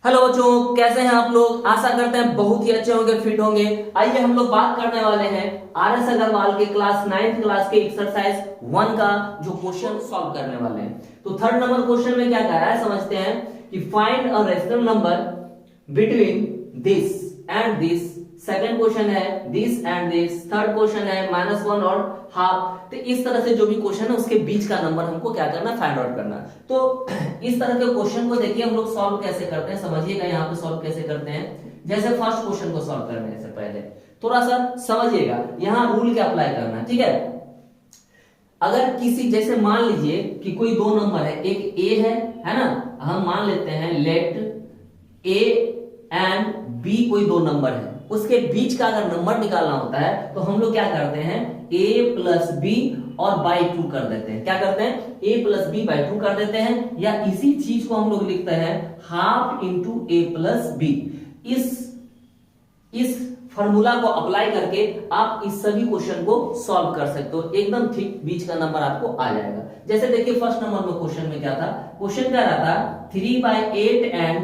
Hello बच्चों, कैसे हैं आप लोग। आशा करते हैं बहुत ही अच्छे होंगे, फिट होंगे। आइए हम लोग बात करने वाले हैं आर एस अग्रवाल के क्लास 9th क्लास के एक्सरसाइज 1 का जो क्वेश्चन सॉल्व करने वाले हैं। तो थर्ड नंबर क्वेश्चन में क्या कह रहा है समझते हैं कि find a rational number between this and this. Second question है this and this. Third question है -1 और हाफ। तो इस तरह से जो भी क्वेश्चन है उसके बीच का नंबर हमको क्या करना, फाइंड आउट करना। तो इस तरह के क्वेश्चन को देखिए हम लोग सॉल्व कैसे करते हैं, समझिएगा यहाँ पे सॉल्व कैसे करते हैं। जैसे फर्स्ट क्वेश्चन को सॉल्व करने से पहले थोड़ा सा समझिएगा, यहाँ रूल क्या अप्लाई करना है, ठीक है। अगर किसी, जैसे मान लीजिए कि कोई दो नंबर है, एक ए है ना, हम मान लेते हैं लेट ए एंड बी कोई दो नंबर है, उसके बीच का अगर नंबर निकालना होता है तो हम लोग क्या करते हैं a प्लस बी और बाई 2 कर देते हैं। क्या करते हैं a प्लस बी बाई 2 कर देते हैं, या इसी चीज को हम लोग लिखते हैं half into a plus B. इस फॉर्मूला को अप्लाई करके आप इस सभी क्वेश्चन को सॉल्व कर सकते हो, एकदम ठीक बीच का नंबर आपको आ जाएगा। जैसे देखिए फर्स्ट नंबर में क्वेश्चन में क्या था, क्वेश्चन क्या रहा था 3/8 एंड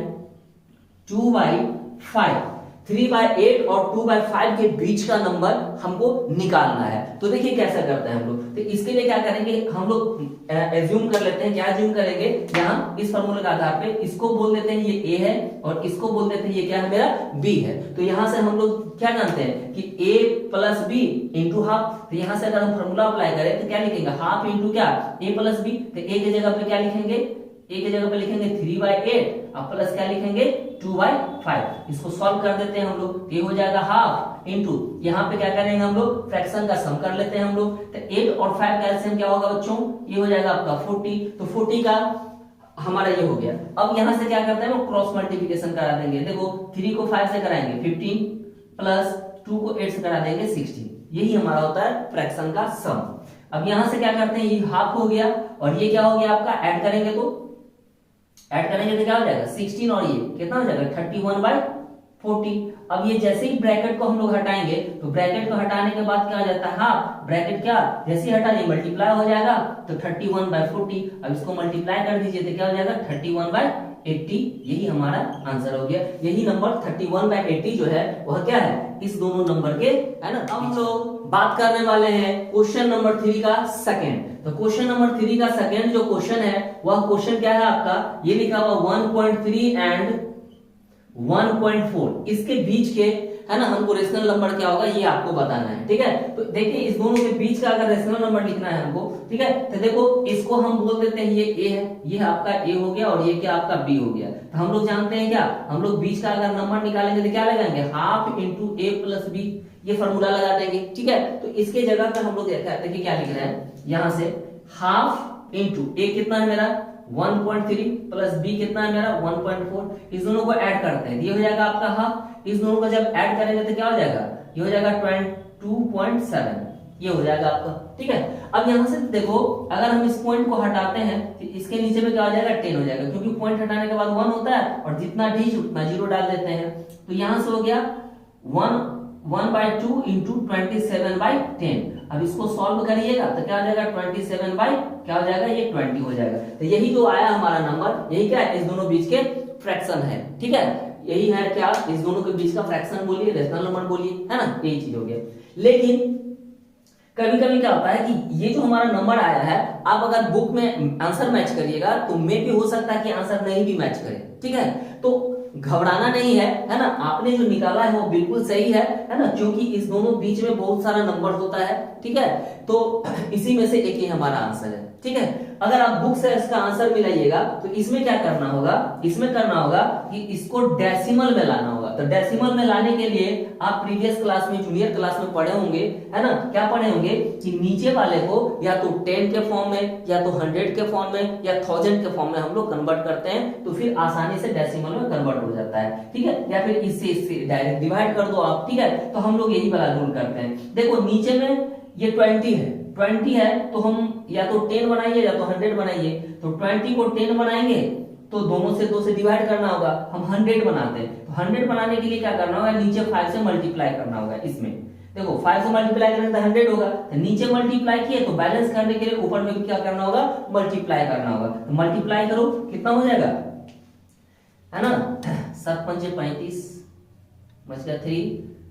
2/5। 3/8 और 2/5 के बीच का नंबर हमको निकालना है। तो देखिए कैसा करते हैं हम लोग। तो इसके लिए क्या करेंगे हम लोग, एज्यूम कर लेते हैं। क्या एज्यूम करेंगे, यहाँ इस फॉर्मूले के आधार पे इसको बोल देते हैं ये a है और इसको बोल देते हैं ये क्या है मेरा b है। तो यहाँ से हम लोग क्या जानते हैं कि a plus B into half. तो यहाँ से अगर हम फॉर्मूला अप्लाई करें तो क्या लिखेंगे, हाफ इंटू क्या a प्लस बी। तो a की जगह पे क्या लिखेंगे, a की जगह पे लिखेंगे 3/8 और प्लस क्या लिखेंगे 2/5। इसको सॉल्व कर देते हैं हम लोग, ये हो जाएगा हाफ इंटू, यहाँ पे क्या करेंगे हम लोग फ्रैक्शन का सम कर लेते हैं हम लोग। तो 8 और 5 का एलसीएम क्या होगा बच्चों, ये हो जाएगा आपका 40। तो 40 का हमारा ये हो गया। अब यहाँ से क्या करते हैं वो क्रॉस मल्टीप्लिकेशन करा देंगे। देखो 3 को 5 से कराएंगे 15 प्लस 2 को 8 से करा देंगे 16। यही हमारा होता है फ्रैक्शन का सम। अब यहाँ से क्या करते हैं, ये हाफ हो गया और ये क्या हो गया आपका, ऐड करेंगे तो क्या हो जाएगा 16 और ये कितना हो जाएगा 31/40। अब ये जैसे ही ब्रैकेट को हम लोग हटाएंगे तो ब्रैकेट को हटाने के बाद क्या हो जाता है हाफ, ब्रैकेट क्या जैसे ही हटा दिए मल्टीप्लाई हो जाएगा तो 31/40। अब इसको मल्टीप्लाई कर दीजिए तो क्या हो जाएगा 31/80। यही हमारा आंसर हो गया। यही नंबर 31/80 जो है वह क्या है, इस दोनों नंबर के है ना। अब हम लोग बात करने वाले हैं क्वेश्चन नंबर 3 का सेकंड। तो क्वेश्चन नंबर 3 का सेकंड जो क्वेश्चन है वह क्वेश्चन क्या है आपका, ये लिखा हुआ 1.3 एंड 1.4, इसके बीच के है ना हमको रेशनल नंबर क्या होगा ये आपको बताना है, ठीक है। तो देखिए इस दोनों के बीच का अगर रेशनल नंबर लिखना है हमको, ठीक है, तो देखो इसको हम बोल देते हैं ये a है, ये आपका a हो गया और ये क्या आपका b हो गया। तो हम लोग जानते हैं क्या, हम लोग बीच का अगर नंबर निकालेंगे तो क्या लगाएंगे half into a plus b, ये फॉर्मूला लगा देंगे, ठीक है। तो इसके जगह पे हम लोग देखिए क्या लिख रहे हैं, यहाँ से हाफ इंटू a कितना है मेरा 1.3 प्लस b कितना है मेरा 1.4। इस दोनों को ऐड करते हैं, ये हो जाएगा आपका हाफ। इस दोनों को जब ऐड करेंगे तो क्या हो जाएगा, ये हो जाएगा 22.7, ये हो जाएगा आपका, ठीक है। अब यहाँ से देखो अगर हम इस पॉइंट को हटाते हैं तो इसके नीचे में क्या हो जाएगा 10 हो जाएगा, क्योंकि पॉइंट हटाने के बाद 1 होता है और जितना डी उतना 0 डाल देते हैं। तो यहाँ से हो गया 1/2 इंटू 27/10। अब इसको सॉल्व करिएगा तो क्या हो जाएगा 27 बाई क्या हो जाएगा ये 20 हो जाएगा। तो यही जो आया हमारा नंबर, यही क्या है इस दोनों बीच के फ्रैक्शन है, ठीक है। यही है क्या, इस दोनों के बीच का फ्रैक्शन बोलिए, रेशनल नंबर बोलिए, है ना, यही चीज हो गया। लेकिन कभी कभी क्या होता है कि ये जो हमारा नंबर आया है, आप अगर बुक में आंसर मैच करिएगा तो मे भी हो सकता है कि आंसर नहीं भी मैच करे, ठीक है। तो घबराना नहीं है ना, आपने जो निकाला है वो बिल्कुल सही है ना, क्योंकि इस दोनों बीच में बहुत सारा नंबर होता है, ठीक है। तो इसी में से एक ही हमारा आंसर है, ठीक है। अगर आप बुक से इसका आंसर मिलाइएगा तो इसमें क्या करना होगा, इसमें करना होगा कि इसको डेसिमल में लाना होगा। तो डेसिमल में लाने के लिए आप प्रीवियस क्लास में, जूनियर क्लास में पढ़े होंगे, है ना, क्या पढ़े होंगे कि नीचे वाले को या तो 10 के फॉर्म में या तो 100 के फॉर्म में या 1000 के फॉर्म में हम लोग कन्वर्ट करते हैं, तो फिर आसानी से डेसिमल में कन्वर्ट हो जाता है, ठीक है। या फिर इससे डायरेक्ट डिवाइड कर दो आप, ठीक है। तो हम लोग यही वाला रूल करते हैं। देखो नीचे में ये 20 है तो हम या तो 10 बनाइए या तो 100 बनाइए। तो 20 को 10 बनाएंगे तो दोनों से 2 से डिवाइड करना होगा, हम 100 बनाते हैं। तो 100 बनाने के लिए क्या करना होगा, नीचे 5 से मल्टीप्लाई करना होगा। इसमें देखो 5 से मल्टीप्लाई करेंगे तो 100 होगा, तो नीचे मल्टीप्लाई किए तो बैलेंस करने के लिए ऊपर में भी क्या करना होगा, मल्टीप्लाई करना होगा। तो मल्टीप्लाई करो कितना हो जाएगा, है ना 7 पंजे 35, बच गया 3,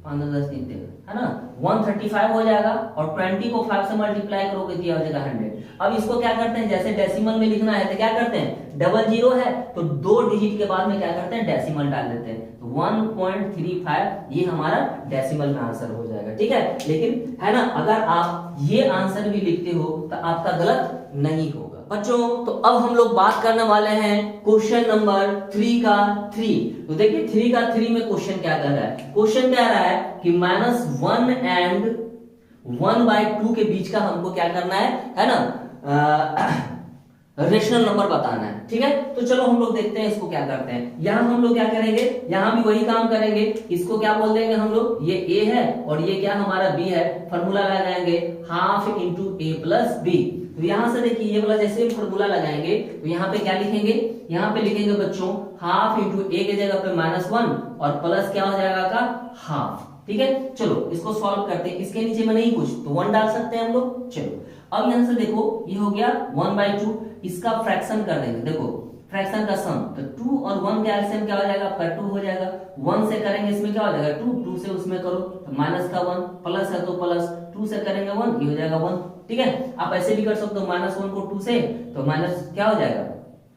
5 10 3 13, है ना, 135 हो जाएगा और 20 को 5 से मल्टीप्लाई करोगे तो यह हो जाएगा 100। अब इसको क्या करते हैं, जैसे डेसिमल में लिखना है तो क्या करते हैं, डबल जीरो है तो 2 डिजिट के बाद में क्या करते हैं, डेसिमल डाल देते हैं, तो 1.35 ये हमारा डेसिमल में आंसर हो जाएगा। ठीक है, लेकिन है ना, अगर आप ये आंसर भी लिखते हो तो आपका गलत नहीं होगा बच्चों। तो अब हम लोग बात करने वाले हैं क्वेश्चन नंबर 3 का 3। तो देखिए 3 का 3 में क्वेश्चन क्या कर रहा है, क्वेश्चन कह रहा है कि -1 एंड 1/2 के बीच का हमको क्या करना है ना, रेशनल नंबर बताना है। ठीक है, तो चलो हम लोग देखते हैं इसको क्या करते हैं। यहां हम लोग क्या करेंगे, यहां भी वही काम करेंगे, इसको क्या बोल देंगे हम लोग, ये a है और ये क्या हमारा b है, फॉर्मूला लगाएंगे half into a plus b। तो यहां से देखिए ये वाला जैसे फॉर्मूला लगाएंगे तो यहाँ पे क्या लिखेंगे, यहाँ पे लिखेंगे बच्चों हाफ इंटू a के जगह पे -1 और प्लस क्या हो जाएगा का हाफ। ठीक है, चलो इसको सॉल्व करते हैं। इसके नीचे में नहीं कुछ तो 1 डाल सकते हैं हम लोग। चलो अब यहां से देखो ये हो गया 1/2, इसका फ्रैक्शन कर देंगे। देखो फ्रैक्शन का सम, तो 2 और 1 का एलसीएम क्या हो जाएगा, आपका 2 हो जाएगा। 1 से करेंगे इसमें क्या हो जाएगा 2, 2 से उसमें करो तो माइनस का 1, प्लस है तो प्लस, 2 से करेंगे 1, ये हो जाएगा 1। ठीक है, आप ऐसे भी कर सकते हो -1 को 2 से, तो माइनस क्या हो जाएगा,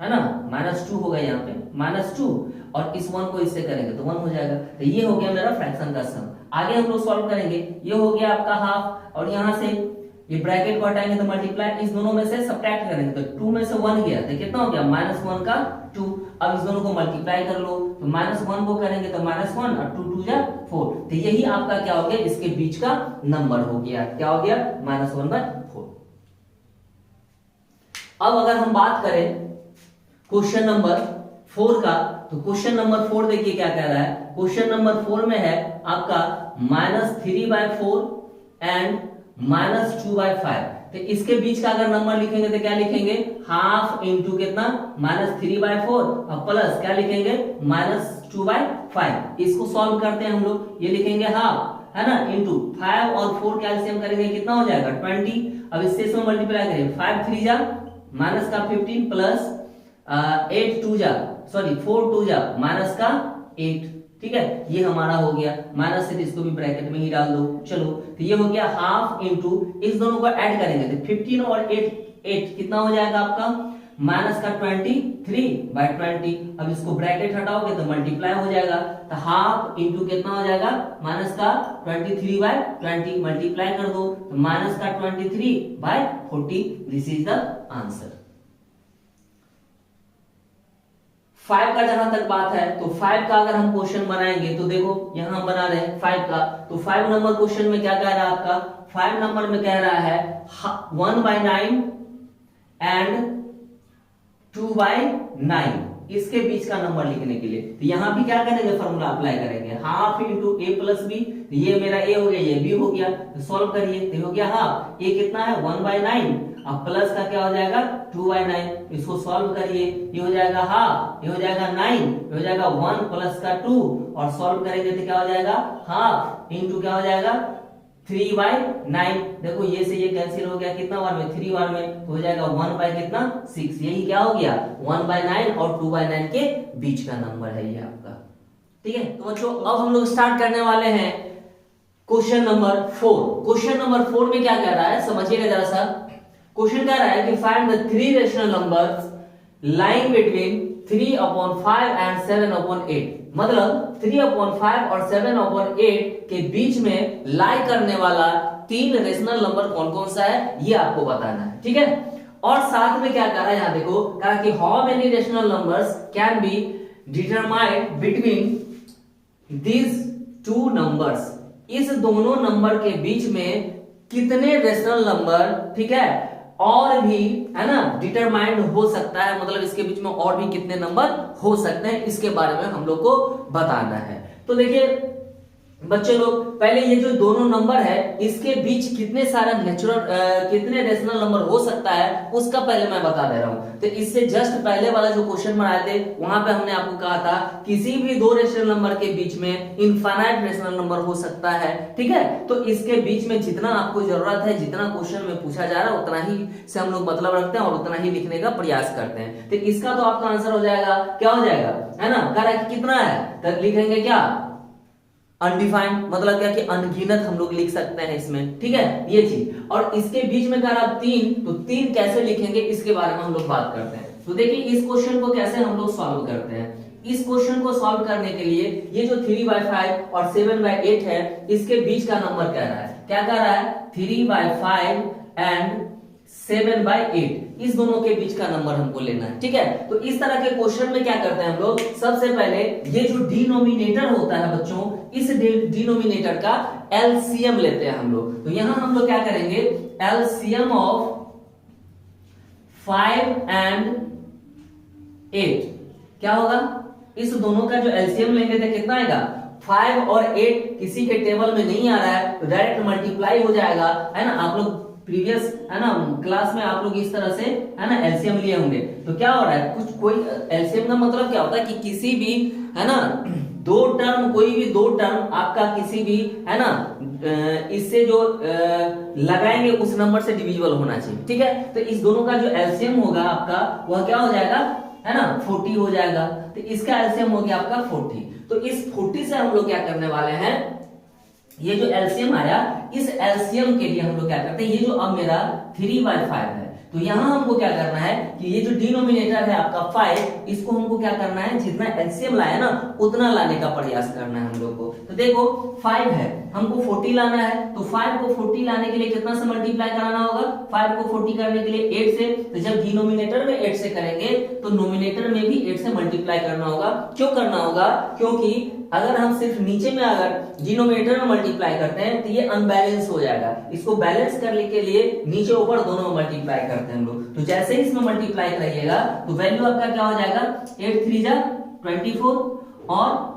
है ना, -2 होगा यहाँ पे -2 और इस 1 को इससे करेंगे तो 1 हो जाएगा। तो ये हो गया मेरा फ्रैक्शन का सम। आगे हम लोग सॉल्व करेंगे, ये हो गया आपका हाफ और यहाँ से ये ब्रैकेट को हटाएंगे तो मल्टीप्लाई, इस दोनों में से सब्ट्रैक्ट करेंगे तो 2 में से 1 गया तो कितना हो गया -1 का 2। अब इस दोनों को मल्टीप्लाई कर लो तो -1 को करेंगे तो -1 और 2 2 जा 4, तो यही आपका क्या हो गया, इसके बीच का नंबर हो गया, क्या हो गया -1/4। अब अगर हम बात करें क्वेश्चन नंबर 4 का, तो क्वेश्चन नंबर 4 देखिए क्या कह रहा है। क्वेश्चन नंबर 4 में है आपका -3/4 एंड -2/5। तो इसके बीच का अगर नंबर लिखेंगे तो क्या लिखेंगे, हाफ इंटू कितना -3/4 और प्लस क्या लिखेंगे -2/5। इसको सॉल्व करते हैं हम लोग, ये लिखेंगे हाफ, है ना, इंटू 5 और 4 का एलसीएम करेंगे कितना हो जाएगा 20। अब इससे इसमें मल्टीप्लाई करेंगे 5 3 जा माइनस का 15 प्लस 8 2 जा सॉरी 4 2 जा माइनस का 8। ठीक है, ये हमारा हो गया, माइनस से इसको भी ब्रैकेट में ही डाल दो। चलो तो ये हो गया हाफ इंटू, इस दोनों को ऐड करेंगे तो 15 और 8 कितना हो जाएगा आपका माइनस का 23/20। अब इसको ब्रैकेट हटाओगे तो मल्टीप्लाई हो जाएगा, तो हाफ इंटू कितना हो जाएगा माइनस का 23/20, मल्टीप्लाई कर दो तो माइनस का 23/40। This is the answer. 5 का जहां तक बात है तो 5 का अगर हम क्वेश्चन बनाएंगे तो देखो यहां हम बना रहे हैं 5 का, तो 5 नंबर क्वेश्चन में क्या कह रहा है आपका, 5 नंबर में कह रहा है 1/9 एंड 2/9 इसके बीच का नंबर लिखने के लिए, तो यहां भी क्या करेंगे, फॉर्मूला अप्लाई करेंगे, half into a plus B. ये मेरा a हो गया, ये b हो गया, तो सॉल्व करिए तो हो गया हाफ, a कितना है 1/9, अब प्लस का क्या हो जाएगा 2/9, इसको सॉल्व करिए, ये हो जाएगा हाफ, ये हो जाएगा 9, ये हो जाएगा 1 प्लस का 2 और सॉल्व करेंगे तो क्या हो जाएगा हाफ इंटू क्या हो जाएगा 3/9। देखो ये से ये कैंसिल हो गया, कितना बार में 3 बार में, तो हो जाएगा 1/कितना 6। यही क्या हो गया 1/9 और 2/9 के बीच का नंबर है ये आपका। ठीक है, तो बच्चों अब हम लोग स्टार्ट करने वाले हैं क्वेश्चन नंबर 4। क्वेश्चन नंबर 4 में क्या कह रहा है समझिएगा जरा सा। क्वेश्चन कह रहा है कि find the 3 rational numbers lying between 3/5 and 7/8। मतलब 3/5 और 7/8 के बीच में लाई करने वाला 3 रेशनल नंबर कौन कौन सा है ये आपको बताना है। ठीक है, और साथ में क्या कह रहा है यहां देखो, कहा कि how many rational numbers can be determined between these 2 numbers. इस दोनों नंबर के बीच में कितने रेशनल नंबर, ठीक है, और भी है ना डिटरमाइंड हो सकता है, मतलब इसके बीच में और भी कितने नंबर हो सकते हैं इसके बारे में हम लोग को बताना है। तो देखिए बच्चे लोग पहले ये जो दोनों नंबर है इसके बीच कितने सारा कितने रेशनल नंबर हो सकता है उसका पहले मैं बता दे रहा हूं। तो इससे जस्ट पहले वाला जो क्वेश्चन बनाए थे वहां पे हमने आपको कहा था किसी भी दो रेशनल नंबर के बीच में इनफाइनाइट रेशनल नंबर हो सकता है, ठीक है। तो इसके बीच में जितना आपको जरूरत है, जितना क्वेश्चन में पूछा जा रहा है उतना ही से हम लोग मतलब रखते हैं और उतना ही लिखने का प्रयास करते हैं। तो इसका तो आपका आंसर हो जाएगा, क्या हो जाएगा, है ना, कह रहा है कि कितना है, तो लिखेंगे क्या, अनडिफाइंड, मतलब क्या कि अनगिनत हम लोग लिख सकते हैं इसमें, ठीक है, ये चीज। और इसके बीच में कह रहा तीन, तो तीन कैसे लिखेंगे इसके बारे में हम लोग बात करते हैं। तो देखिए इस क्वेश्चन को कैसे हम लोग सॉल्व करते हैं। इस क्वेश्चन को सॉल्व करने के लिए ये जो 3/5 और 7/8 है इसके बीच का नंबर कह रहा है, क्या कह रहा है, 3/5 एंड 7/8, इस दोनों के बीच का नंबर हमको लेना है, ठीक है। तो इस तरह के क्वेश्चन में क्या करते हैं हम लोग, सबसे पहले ये जो डिनोमिनेटर होता है बच्चों, इस डिनोमिनेटर का एलसीएम लेते हैं हम लोग। तो यहां हम लोग क्या करेंगे, एलसीएम ऑफ 5 एंड 8 क्या होगा, इस दोनों का जो एलसीएम लेंगे तो कितना आएगा, 5 और 8 किसी के टेबल में नहीं आ रहा है तो डायरेक्ट मल्टीप्लाई हो जाएगा, है ना। आप लोग प्रीवियस, है ना, क्लास में आप लोग इस तरह से, है ना, एलसीएम लिए होंगे। तो क्या हो रहा है, कुछ कोई एलसीएम का मतलब क्या होता है कि किसी भी, है ना, दो टर्म, कोई भी दो टर्म आपका किसी भी, है ना, इससे जो लगाएंगे उस नंबर से डिविजिबल होना चाहिए, ठीक है। तो इस दोनों का जो एलसीएम होगा आपका वह क्या हो जाएगा, है ना, 40 हो जाएगा। तो इसका एलसीएम हो गया आपका 40। तो इस 40 से हम लोग क्या करने वाले हैं, ये जो एलसीएम आया इस एलसीएम के लिए हम लोग क्या करते हैं, ये जो अब मेरा 3/5 है तो यहां हमको क्या करना है कि ये जो डिनोमिनेटर है आपका 5, इसको हमको क्या करना है, जितना एलसीएम लाया ना उतना लाने का प्रयास करना है हम लोग को। तो देखो 5 है, हमको 40 लाना है, तो 5 को 40 लाने के लिए कितना से मल्टीप्लाई कराना होगा, 5 को 40 करने के लिए 8 से। तो जब डिनोमिनेटर में 8 से करेंगे तो नोमिनेटर में भी 8 से मल्टीप्लाई करना होगा। क्यों करना होगा, क्योंकि अगर हम सिर्फ नीचे में अगर डिनोमिनेटर में मल्टीप्लाई करते हैं तो ये अनबैलेंस हो जाएगा। इसको बैलेंस करने के लिए नीचे ऊपर दोनों में मल्टीप्लाई करते हैं हम लोग। तो जैसे ही इसमें मल्टीप्लाई करिएगा तो वैल्यू आपका क्या हो जाएगा, 8 3 जा 24 और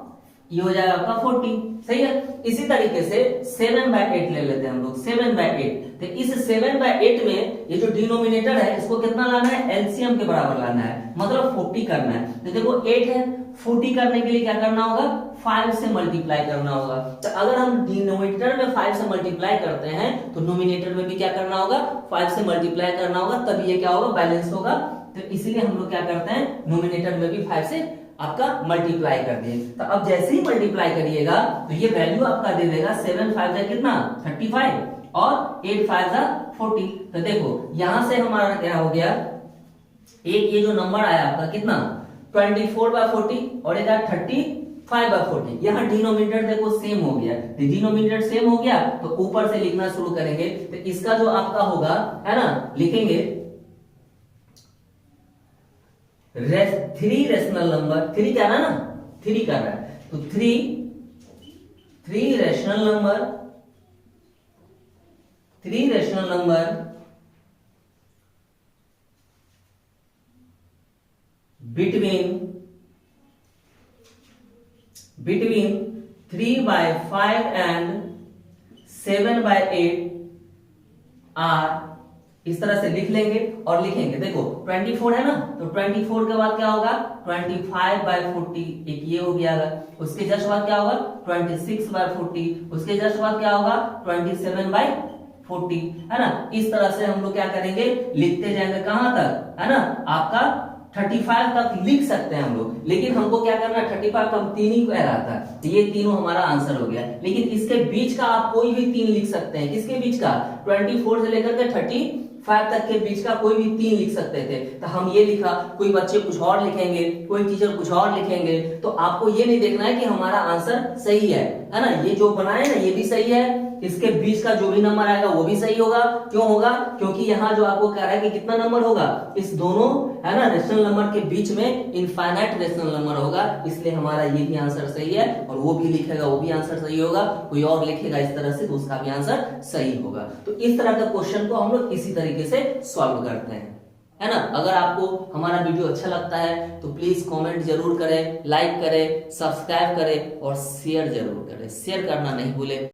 ये हो जाएगा आपका 40, सही है। इसी तरीके से 7/8 ले लेते हैं हम लोग, 7/8। तो इस 7/8 में ये जो डिनोमिनेटर है इसको कितना लाना है, एलसीएम के बराबर लाना है, मतलब 40 करना है। तो देखो 8 है, 40 करने के लिए क्या करना होगा, 5 से मल्टीप्लाई करना होगा। तो अगर हम डिनोमिनेटर में 5 से मल्टीप्लाई करते हैं तो नोमिनेटर में भी क्या करना होगा, 5 से मल्टीप्लाई करना होगा, तब ये क्या होगा, बैलेंस होगा। तो इसीलिए हम लोग क्या करते हैं, नोमिनेटर में भी 5 से आपका मल्टीप्लाई कर दिए। तो अब जैसे ही मल्टीप्लाई करिएगा तो ये वैल्यू आपका दे देगा 7 5 जा कितना, 35 और 8 5 जा 40। तो देखो यहां से हमारा क्या हो गया, एक ये जो नंबर आया आपका कितना, 24/40 और एक 35/40। यहाँ डिनोमिनेटर देखो सेम हो गया, डिनोमिनेटर सेम हो गया तो ऊपर से लिखना शुरू करेंगे। तो इसका जो आपका होगा, है ना, लिखेंगे 3 रेशनल नंबर, 3 क्या ना 3 कर रहा है, तो 3 rational number, 3 rational number between 3/5 and 7/8 are, इस तरह से लिख लेंगे और लिखेंगे। देखो 24 है ना, तो 24 के बाद क्या होगा, 25/40, एक ये हो गया। उसके जस्ट बाद क्या होगा, 26/40, उसके जस्ट बाद क्या होगा, 27/40, है ना। इस तरह से हम लोग क्या करेंगे, लिखते जाएंगे कहां तक, है ना, आपका 35 तक लिख सकते हैं हम लोग। लेकिन हमको क्या करना है, 35 तो हम 3 ही कह रहा था, तो ये तीनों हमारा आंसर हो गया। लेकिन इसके बीच का आप कोई भी 3 लिख सकते हैं, किसके बीच का, 24 से लेकर के 35 तक के बीच का कोई भी 3 लिख सकते थे। तो हम ये लिखा, कोई बच्चे कुछ और लिखेंगे, कोई टीचर कुछ और लिखेंगे। तो आपको ये नहीं देखना है कि हमारा आंसर सही है ना, ये जो बनाए ना ये भी सही है, इसके बीच का जो भी नंबर आएगा वो भी सही होगा। क्यों होगा, क्योंकि यहाँ जो आपको कह रहा है कि कितना नंबर होगा, इस दोनों, है ना, रेशनल नंबर के बीच में इनफाइनाइट रेशनल नंबर होगा, इसलिए हमारा ये भी आंसर सही है। और वो भी लिखेगा वो भी आंसर सही होगा, कोई और लिखेगा इस तरह से तो उसका भी आंसर सही होगा। तो इस तरह का क्वेश्चन को हम लोग इसी तरीके से सॉल्व करते हैं। है ना। अगर आपको हमारा वीडियो अच्छा लगता है तो प्लीज कमेंट जरूर करें, लाइक करें, सब्सक्राइब करें और शेयर जरूर करें। शेयर करना नहीं भूलें।